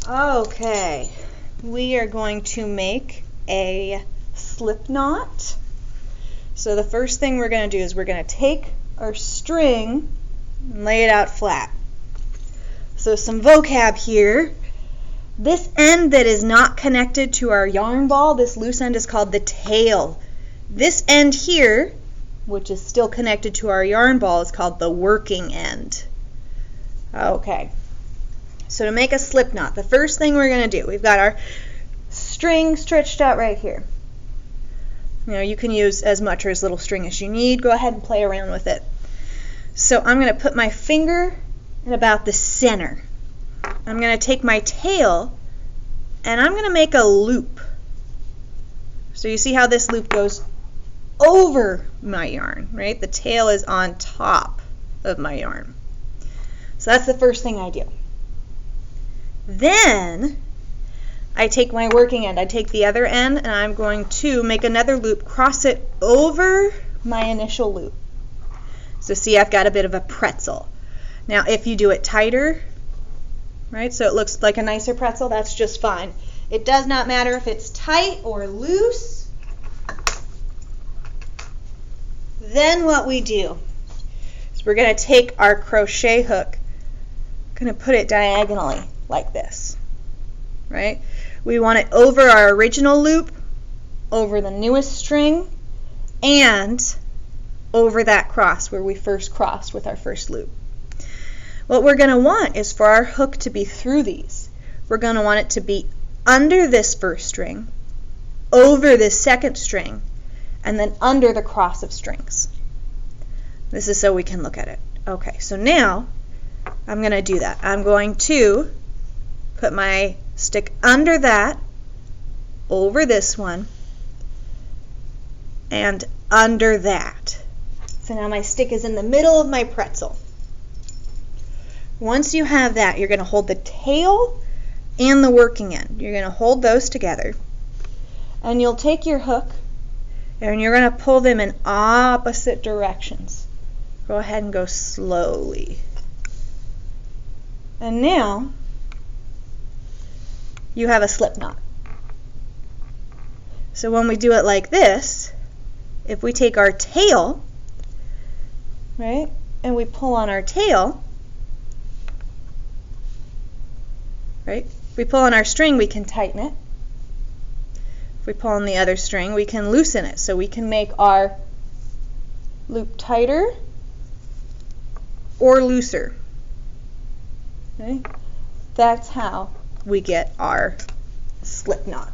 Okay, we are going to make a slip knot. So the first thing we're going to do is we're going to take our string and lay it out flat. So some vocab here. This end that is not connected to our yarn ball, this loose end, is called the tail. This end here, which is still connected to our yarn ball, is called the working end. Okay, so to make a slip knot, the first thing we're going to do, we've got our string stretched out right here. You know, you can use as much or as little string as you need. Go ahead and play around with it. So I'm going to put my finger in about the center. I'm going to take my tail and I'm going to make a loop. So you see how this loop goes over my yarn, right? The tail is on top of my yarn. So that's the first thing I do. Then I take my working end, I take the other end, and I'm going to make another loop, cross it over my initial loop. So see, I've got a bit of a pretzel. Now if you do it tighter, right, so it looks like a nicer pretzel, that's just fine. It does not matter if it's tight or loose. Then what we do is we're going to take our crochet hook, going to put it diagonally like this, right? We want it over our original loop, over the newest string, and over that cross where we first crossed with our first loop. What we're going to want is for our hook to be through these. We're going to want it to be under this first string, over this second string, and then under the cross of strings. This is so we can look at it. Okay, so now I'm going to do that. I'm going to put my stick under that, over this one, and under that. So now my stick is in the middle of my pretzel. Once you have that, you're going to hold the tail and the working end. You're going to hold those together, and you'll take your hook and you're going to pull them in opposite directions. Go ahead and go slowly. And now you have a slip knot. So when we do it like this, if we take our tail, right, and we pull on our tail, right, if we pull on our string, we can tighten it. If we pull on the other string, we can loosen it. So we can make our loop tighter or looser. Okay? That's how we get our slip knot.